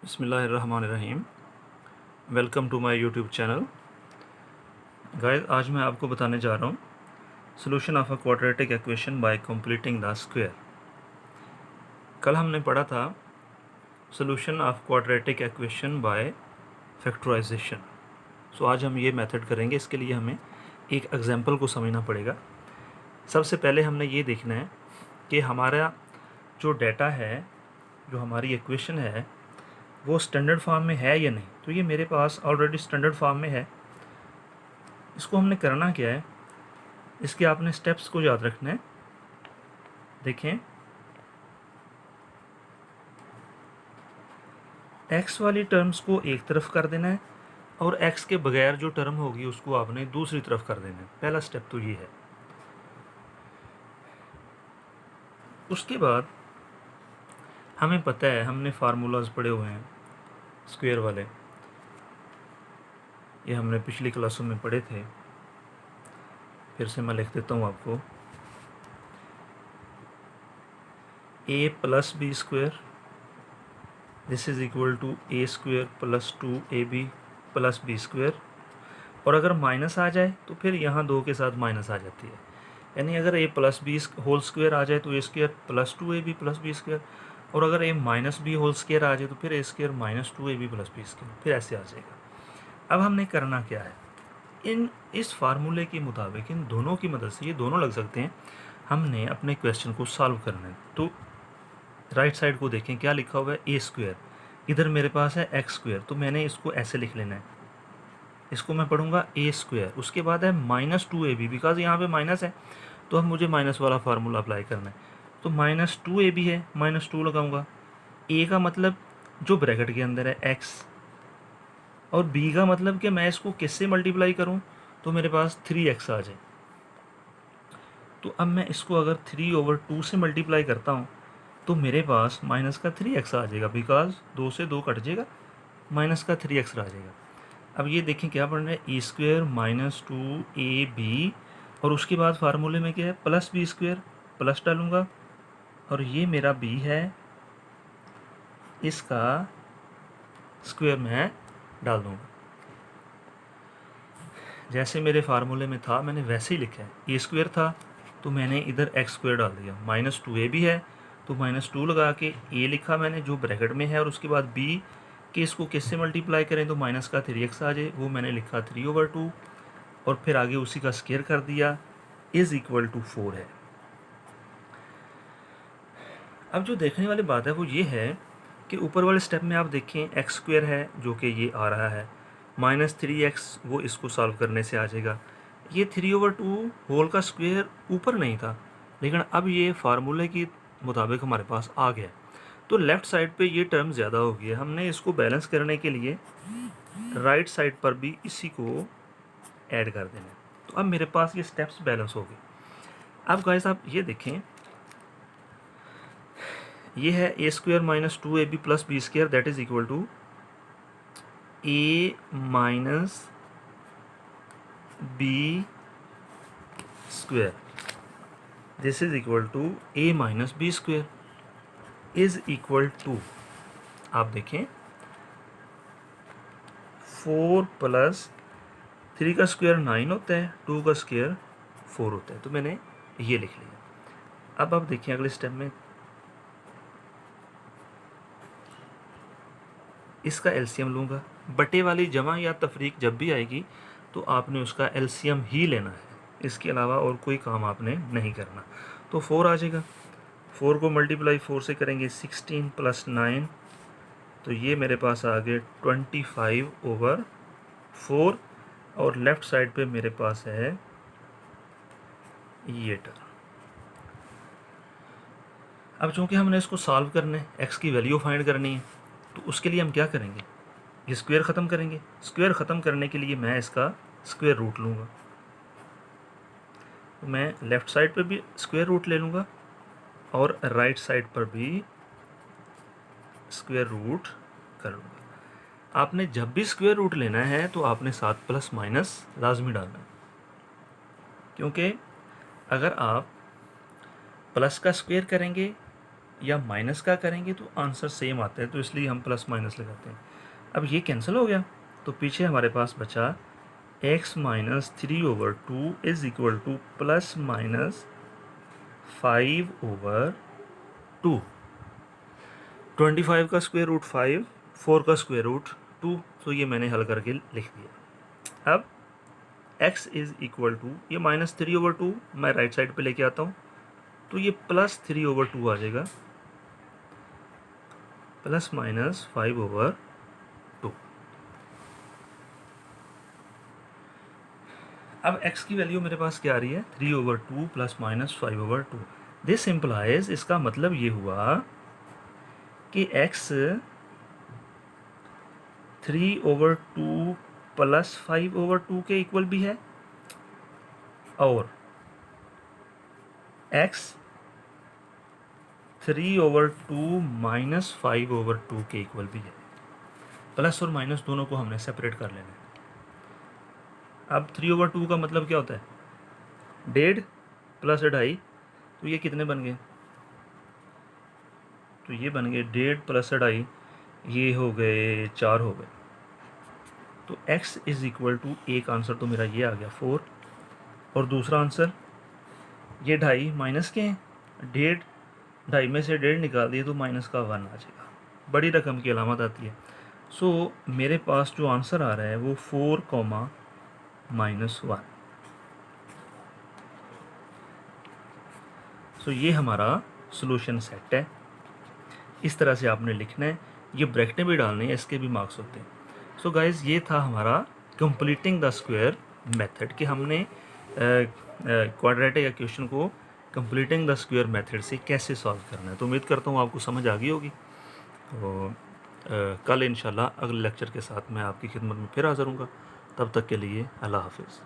बिस्मिल्लाहिर्रहमानिर्रहीम। Welcome to my YouTube channel. Guys, आज मैं आपको बताने जा रहा हूँ solution of a quadratic equation by completing the square. कल हमने पढ़ा था solution of quadratic equation by factorization. So आज हम ये मेथड करेंगे। इसके लिए हमें एक एग्जांपल को समझना पड़ेगा। सबसे पहले हमने ये देखना है कि हमारा जो डाटा है, जो हमारी इक्वेशन है, वो स्टैंडर्ड फॉर्म में है या नहीं। तो ये मेरे पास ऑलरेडी स्टैंडर्ड फॉर्म में है। इसको हमने करना क्या है, इसके आपने स्टेप्स को याद रखना है। देखें, x वाली टर्म्स को एक तरफ कर देना है और x के बगैर जो टर्म होगी उसको आपने दूसरी तरफ कर देना है। पहला स्टेप तो ये है। उसके बाद हमें पता है, हमने फार्मूलाज पढ़े हुए हैं स्क्वायर वाले, ये हमने पिछली क्लासों में पढ़े थे। फिर से मैं लिख देता हूँ आपको। a plus B square this is equal to a square plus 2ab plus B square. और अगर माइनस आ जाए तो फिर यहाँ 2 के साथ माइनस आ जाती है, यानी अगर a plus B whole square आ जाए तो A square plus 2ab plus B square, और अगर a minus B whole square आ जाए तो फिर A square minus 2ab plus B square, फिर ऐसे आ जाएगा। अब हमने करना क्या है, इस फार्मूले के मुताबिक इन दोनों की मदद से, ये दोनों लग सकते हैं, हमने अपने क्वेश्चन को सॉल्व करना है। तो राइट साइड को देखें, क्या लिखा हुआ है, ए स्क्वायर। इधर मेरे पास है एक्स स्क्वायर, तो मैंने इसको ऐसे लिख लेना है। इसको मैं पढ़ूंगा ए स्क्वायर, उसके बाद है माइनस 2ab, बिकॉज यहाँ पे माइनस है तो अब मुझे माइनस वाला फार्मूला अप्लाई करना है। तो माइनस 2ab है, माइनस 2 लगाऊंगा। ए का मतलब जो ब्रैकेट के अंदर है एक्स, और बी का मतलब कि मैं इसको किससे मल्टीप्लाई करूँ तो मेरे पास 3x आ जाए। तो अब मैं इसको अगर 3/2 से मल्टीप्लाई करता हूँ तो मेरे पास माइनस का 3x आ जाएगा, बिकॉज 2 से 2 कट जाएगा, माइनस का 3x रह जाएगा। अब ये देखें क्या बन रहा है, ए स्क्वायर माइनस 2ab, और उसके बाद फार्मूले में क्या है, प्लस बी स्क्वायर, प्लस डालूंगा, और ये मेरा b है, इसका स्क्वायर मैं डाल दूंगा। जैसे मेरे फार्मूले में था मैंने वैसे ही लिखा है। ए स्क्वायर था तो मैंने इधर एक्स स्क्वायर डाल दिया, माइनस 2ab है तो माइनस 2 लगा के ए लिखा मैंने जो ब्रैकेट में है, और उसके बाद बी के इसको किससे मल्टीप्लाई करें तो माइनस का 3x आ जाए, वो मैंने लिखा 3/2, और फिर आगे उसी का स्क्वायर कर दिया, इज इक्वल टू 4 है। अब जो देखने वाली बात है वो ये है कि ऊपर वाले स्टेप में आप देखें एक्स स्क्वायर है जो कि ये आ रहा है, माइनस 3x वो इसको सॉल्व करने से आ जाएगा। ये 3/2 होल का स्क्वायर ऊपर नहीं था, लेकिन अब ये फार्मूले के मुताबिक हमारे पास आ गया। तो लेफ़्ट साइड पे ये टर्म ज़्यादा हो गई है, हमने इसको बैलेंस करने के लिए राइट साइड पर भी इसी को ऐड कर देना है। तो अब मेरे पास ये स्टेप्स बैलेंस हो गए। अब गाइस आप ये देखें, ये है A square minus 2ab plus B square that is equal to A minus B square, this is equal to A minus B square is equal to, आप देखें 4 प्लस 3 का स्क्वायर 9 होता है, 2 का स्क्वायर 4 होता है। तो मैंने ये लिख लिया। अब आप देखिए अगले स्टेप में इसका एलसीएम लूँगा। बटे वाली जमा या तफरीक जब भी आएगी तो आपने उसका एलसीएम ही लेना है, इसके अलावा और कोई काम आपने नहीं करना। तो 4 आ जाएगा, 4 को मल्टीप्लाई 4 से करेंगे 16 प्लस 9, तो ये मेरे पास आ गए 25/4, और लेफ़्ट साइड पे मेरे पास है ये टर्म। अब चूँकि हमने इसको सॉल्व करना है, एक्स की वैल्यू फाइंड करनी है, तो उसके लिए हम क्या करेंगे, ये स्क्वायर ख़त्म करेंगे। स्क्वायर ख़त्म करने के लिए मैं इसका स्क्वायर रूट लूँगा, तो मैं लेफ़्ट साइड पर भी स्क्वायर रूट ले लूँगा और राइट साइड पर भी स्क्वायर रूट कर लूँगा। आपने जब भी स्क्वायर रूट लेना है तो आपने साथ प्लस माइनस लाजमी डालना है, क्योंकि अगर आप प्लस का स्क्वायर करेंगे या माइनस का करेंगे तो आंसर सेम आता है, तो इसलिए हम प्लस माइनस लगाते हैं। अब ये कैंसिल हो गया, तो पीछे हमारे पास बचा x minus 3/2 is equal two plus minus 5/2। 25 का स्क्वायर रूट 5, 4 का स्क्वायर रूट 2, तो ये मैंने हल करके लिख दिया। अब x इज इक्वल टू, ये माइनस 3/2 मैं राइट साइड पे लेके आता हूँ, तो ये प्लस 3/2 आ जाएगा, प्लस माइनस 5/2। अब x की वैल्यू मेरे पास क्या आ रही है, 3/2 प्लस माइनस 5/2। दिस इम्प्लाइज, इसका मतलब ये हुआ कि x 3/2 प्लस 5/2 के इक्वल भी है, और x 3/2 माइनस 5/2 के इक्वल भी है। प्लस और माइनस दोनों को हमने सेपरेट कर लेना है। अब 3/2 का मतलब क्या होता है, 1.5 प्लस 2.5, तो ये कितने बन गए, तो ये बन गए 1.5 प्लस 2.5, ये हो गए 4 हो गए। तो x इज इक्वल टू, एक आंसर तो मेरा ये आ गया 4, और दूसरा आंसर ये 2.5 माइनस के हैं, 1.5, 2.5 में से 1.5 निकाल दिए तो माइनस का 1 आ जाएगा, बड़ी रकम की अलामत आती है। सो मेरे पास जो आंसर आ रहा है वो 4, -1। सो ये हमारा सॉल्यूशन सेट है। इस तरह से आपने लिखना है, ये ब्रैकेटें भी डालनी है, इसके भी मार्क्स होते हैं। सो गाइज, ये था हमारा कंप्लीटिंग द स्क्वायर मेथड, कि हमने क्वाड्रेटिक इक्वेशन को कंप्लीटिंग द स्क्वायर मेथड से कैसे सॉल्व करना है। तो उम्मीद करता हूँ आपको समझ आ गई होगी। तो कल इंशाल्लाह अगले लेक्चर के साथ मैं आपकी खिदमत में फिर हाज़िर हूँगा। तब तक के लिए अल्लाह हाफिज़।